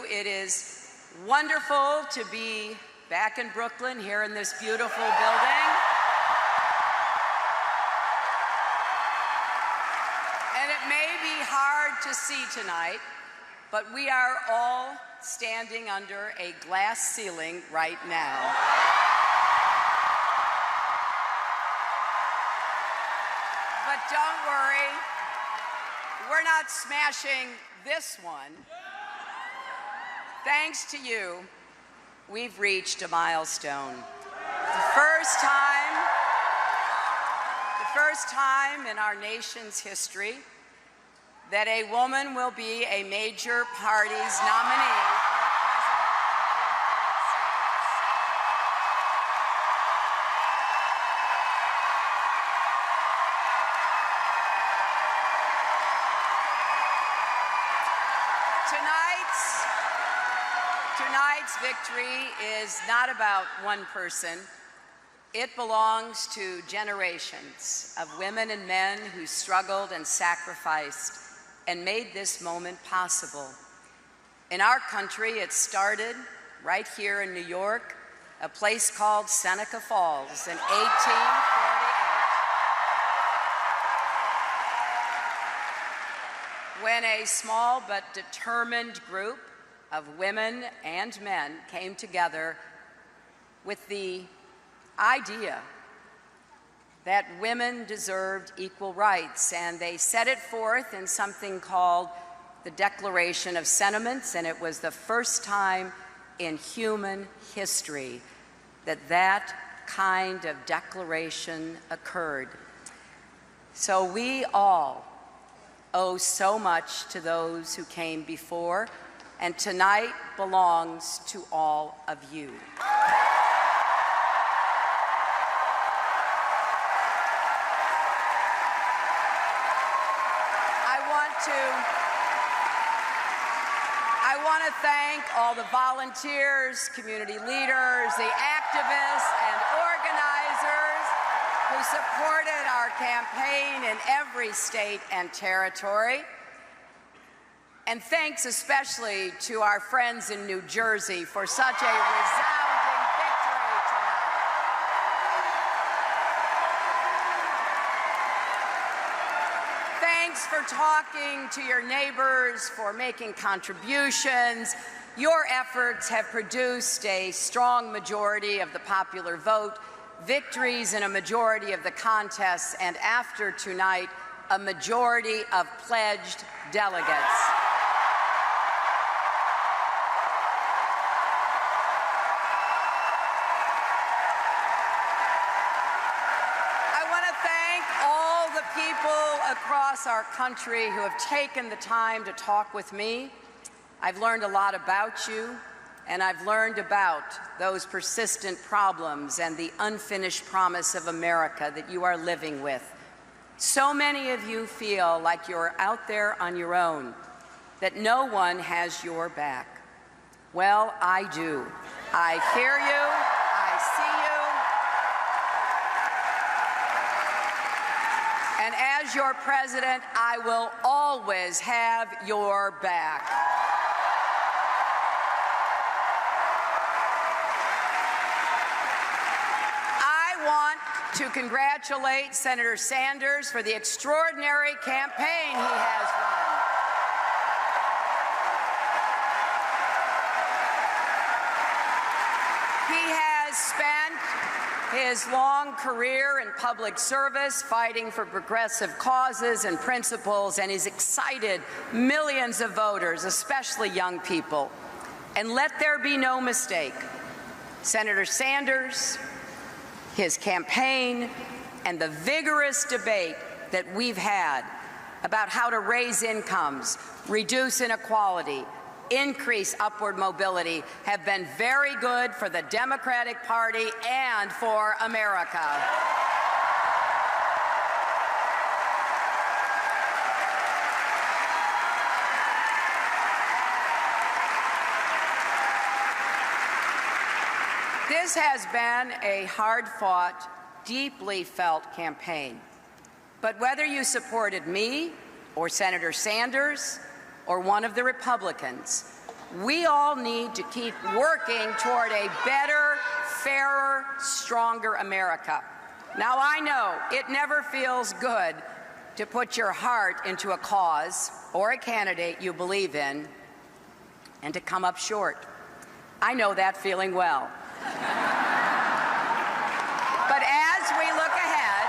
It is wonderful to be back in Brooklyn, here in this beautiful building. And it may be hard to see tonight, but we are all standing under a glass ceiling right now. But don't worry, we're not smashing this one. Thanks to you, we've reached a milestone. The first time in our nation's history that a woman will be a major party's nominee for the President. Tonight's victory is not about one person. It belongs to generations of women and men who struggled and sacrificed and made this moment possible. In our country, it started right here in New York, a place called Seneca Falls in 1848, when a small but determined group of women and men came together with the idea that women deserved equal rights, and they set it forth in something called the Declaration of Sentiments, and it was the first time in human history that that kind of declaration occurred. So we all owe so much to those who came before, and tonight belongs to all of you. I want to thank all the volunteers, community leaders, the activists and organizers who supported our campaign in every state and territory. And thanks especially to our friends in New Jersey for such a resounding victory tonight. Thanks for talking to your neighbors, for making contributions. Your efforts have produced a strong majority of the popular vote, victories in a majority of the contests, and after tonight, a majority of pledged delegates. Across our country who have taken the time to talk with me. I've learned a lot about you, and I've learned about those persistent problems and the unfinished promise of America that you are living with. So many of you feel like you're out there on your own, that no one has your back. Well, I do. I hear you, I see you. And as your president, I will always have your back. I want to congratulate Senator Sanders for the extraordinary campaign he has run. He has spent his long career in public service, fighting for progressive causes and principles, and he's excited millions of voters, especially young people. And let there be no mistake, Senator Sanders, his campaign, and the vigorous debate that we've had about how to raise incomes, reduce inequality, increase upward mobility have been very good for the Democratic Party and for America. This has been a hard-fought, deeply felt campaign. But whether you supported me or Senator Sanders or one of the Republicans, We all need to keep working toward a better, fairer, stronger America. Now, I know it never feels good to put your heart into a cause or a candidate you believe in and to come up short. I know that feeling well. But as we look ahead,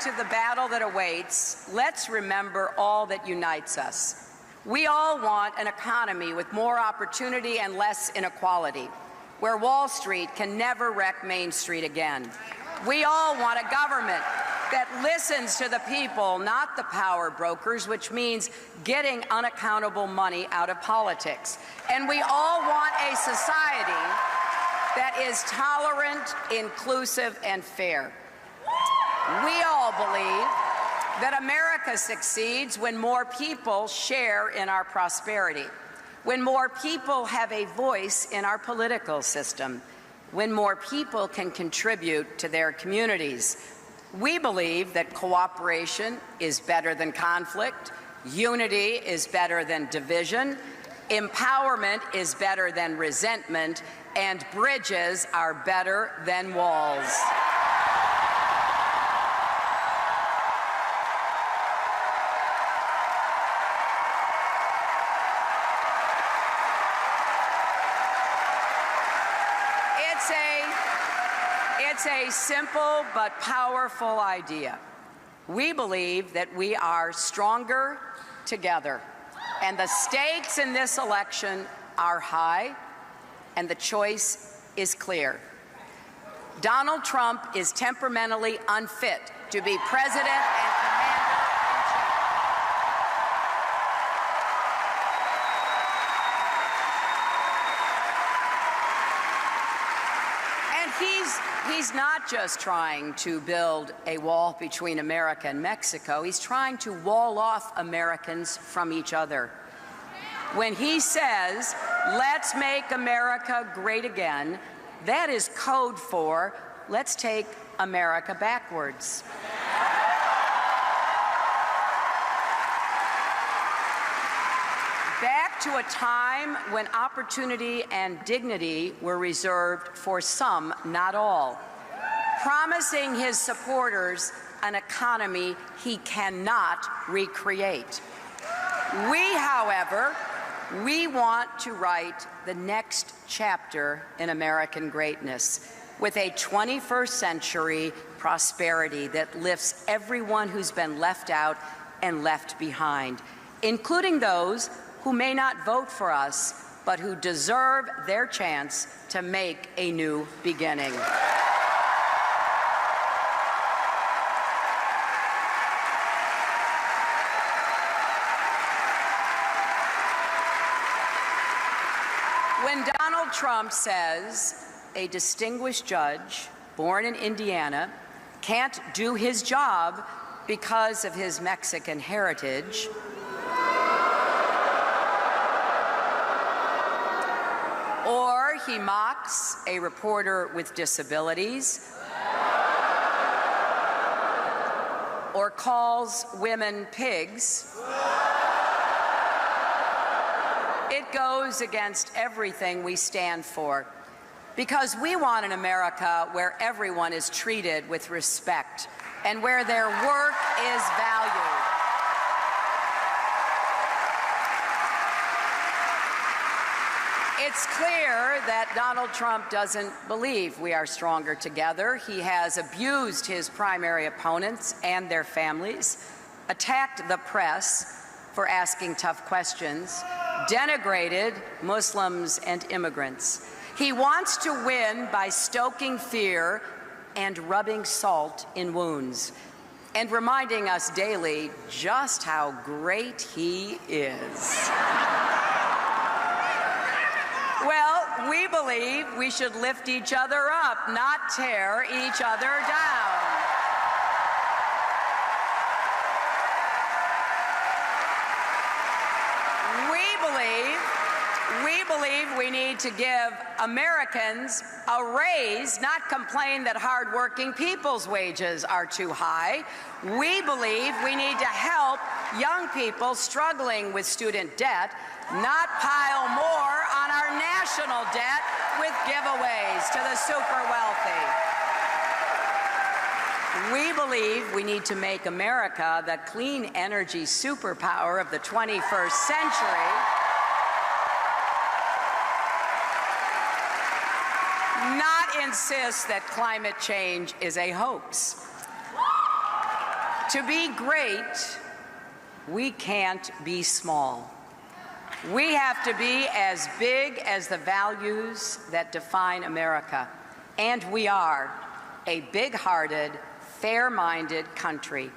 to the battle that awaits, let's remember all that unites us. We all want an economy with more opportunity and less inequality, where Wall Street can never wreck Main Street again. We all want a government that listens to the people, not the power brokers, which means getting unaccountable money out of politics. And we all want a society that is tolerant, inclusive, and fair. We all believe that America succeeds when more people share in our prosperity, when more people have a voice in our political system, when more people can contribute to their communities. We believe that cooperation is better than conflict, unity is better than division, empowerment is better than resentment, and bridges are better than walls. It's a simple but powerful idea. We believe that we are stronger together, and the stakes in this election are high, and the choice is clear. Donald Trump is temperamentally unfit to be president and He's not just trying to build a wall between America and Mexico. He's trying to wall off Americans from each other. When he says, "Let's make America great again," that is code for, let's take America backwards. Back to a time when opportunity and dignity were reserved for some, not all, promising his supporters an economy he cannot recreate. However, we want to write the next chapter in American greatness with a 21st century prosperity that lifts everyone who's been left out and left behind, including those who may not vote for us, but who deserve their chance to make a new beginning. When Donald Trump says a distinguished judge born in Indiana can't do his job because of his Mexican heritage, or he mocks a reporter with disabilities, or calls women pigs, it goes against everything we stand for, because we want an America where everyone is treated with respect and where their work is valued. It's clear that Donald Trump doesn't believe we are stronger together. He has abused his primary opponents and their families, attacked the press for asking tough questions, denigrated Muslims and immigrants. He wants to win by stoking fear and rubbing salt in wounds, and reminding us daily just how great he is. Well, we believe we should lift each other up, not tear each other down. We believe we need to give Americans a raise, not complain that hardworking people's wages are too high. We believe we need to help young people struggling with student debt, not pile more on our national debt with giveaways to the super wealthy. We believe we need to make America the clean energy superpower of the 21st century. Not insist that climate change is a hoax. To be great, we can't be small. We have to be as big as the values that define America. And we are a big-hearted, fair-minded country.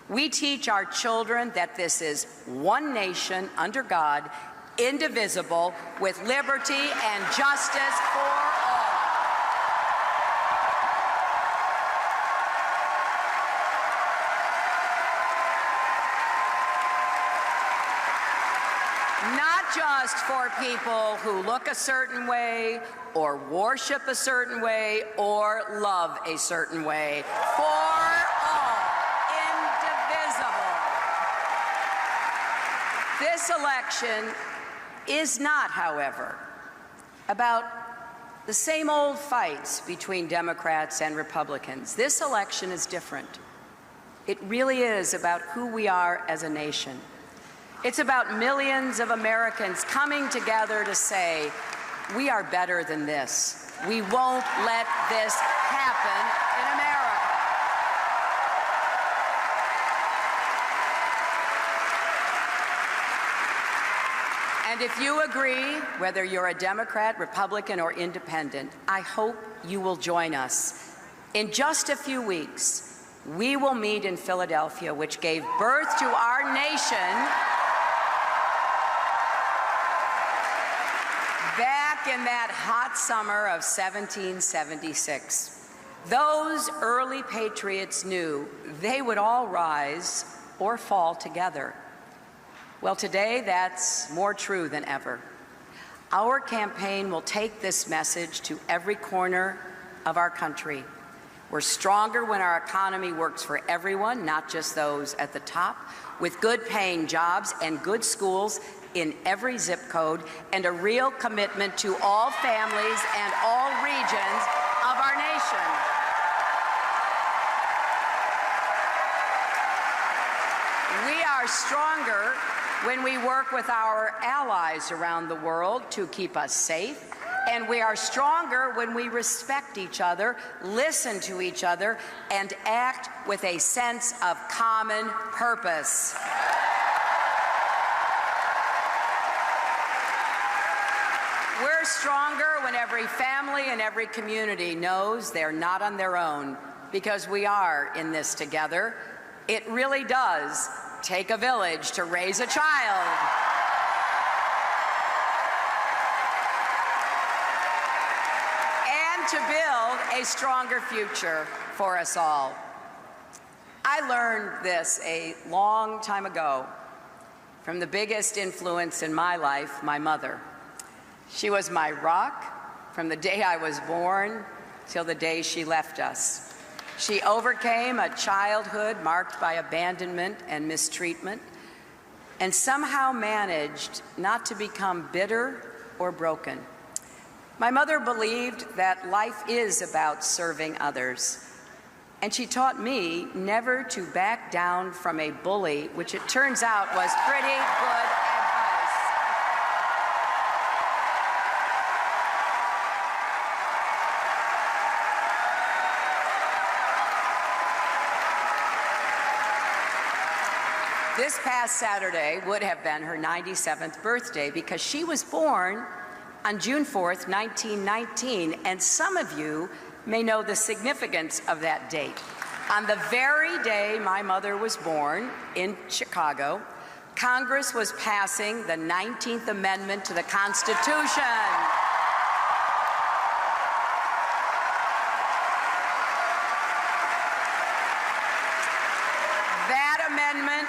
We teach our children that this is one nation under God, indivisible, with liberty and justice for all. Not just for people who look a certain way, or worship a certain way, or love a certain way. For all, indivisible. This election is not, however, about the same old fights between Democrats and Republicans. This election is different. It really is about who we are as a nation. It's about millions of Americans coming together to say, we are better than this. We won't let this happen in America. And if you agree, whether you're a Democrat, Republican, or independent, I hope you will join us. In just a few weeks, we will meet in Philadelphia, which gave birth to our nation back in that hot summer of 1776. Those early patriots knew they would all rise or fall together. Well, today that's more true than ever. Our campaign will take this message to every corner of our country. We're stronger when our economy works for everyone, not just those at the top, with good-paying jobs and good schools in every zip code, and a real commitment to all families and all regions of our nation. We are stronger when we work with our allies around the world to keep us safe, and we are stronger when we respect each other, listen to each other, and act with a sense of common purpose. We're stronger when every family and every community knows they're not on their own, because we are in this together. It really does take a village to raise a child. And to build a stronger future for us all. I learned this a long time ago from the biggest influence in my life, my mother. She was my rock from the day I was born till the day she left us. She overcame a childhood marked by abandonment and mistreatment, and somehow managed not to become bitter or broken. My mother believed that life is about serving others, and she taught me never to back down from a bully, which it turns out was pretty good advice. This past Saturday would have been her 97th birthday, because she was born on June 4th, 1919, and some of you may know the significance of that date. On the very day my mother was born in Chicago, Congress was passing the 19th Amendment to the Constitution. That amendment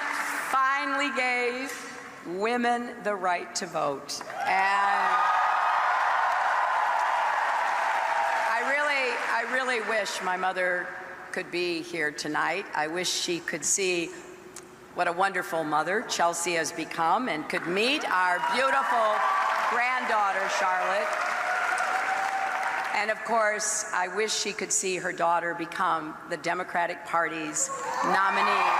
finally gave women the right to vote. And really wish my mother could be here tonight. I wish she could see what a wonderful mother Chelsea has become and could meet our beautiful granddaughter, Charlotte. And of course, I wish she could see her daughter become the Democratic Party's nominee.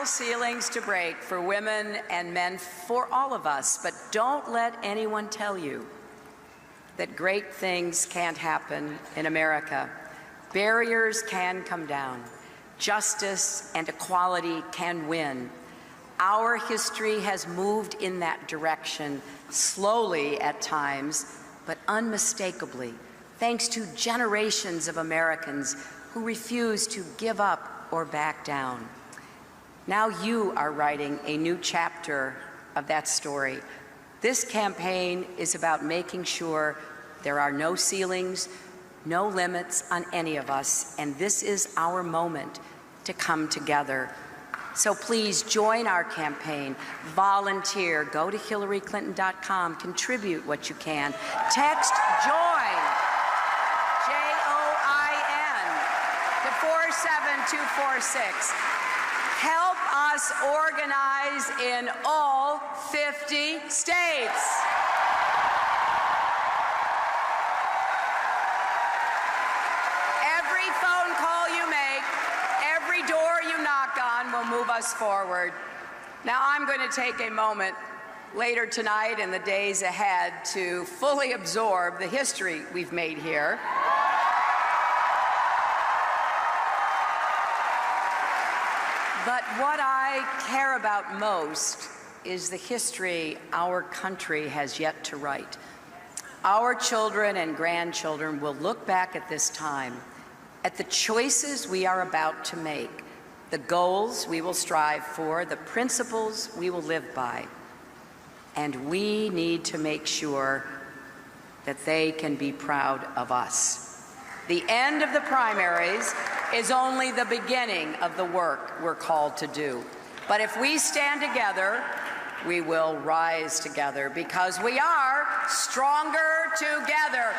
Ceilings to break for women and men, for all of us, but don't let anyone tell you that great things can't happen in America. Barriers can come down. Justice and equality can win. Our history has moved in that direction, slowly at times, but unmistakably, thanks to generations of Americans who refuse to give up or back down. Now you are writing a new chapter of that story. This campaign is about making sure there are no ceilings, no limits on any of us, and this is our moment to come together. So please join our campaign, volunteer, go to hillaryclinton.com, contribute what you can. Text JOIN, J-O-I-N, to 47246. Help us organize in all 50 states. Every phone call you make, every door you knock on will move us forward. Now I'm going to take a moment later tonight and the days ahead to fully absorb the history we've made here. But what I care about most is the history our country has yet to write. Our children and grandchildren will look back at this time, at the choices we are about to make, the goals we will strive for, the principles we will live by. And we need to make sure that they can be proud of us. The end of the primaries is only the beginning of the work we're called to do. But if we stand together, we will rise together because we are stronger together.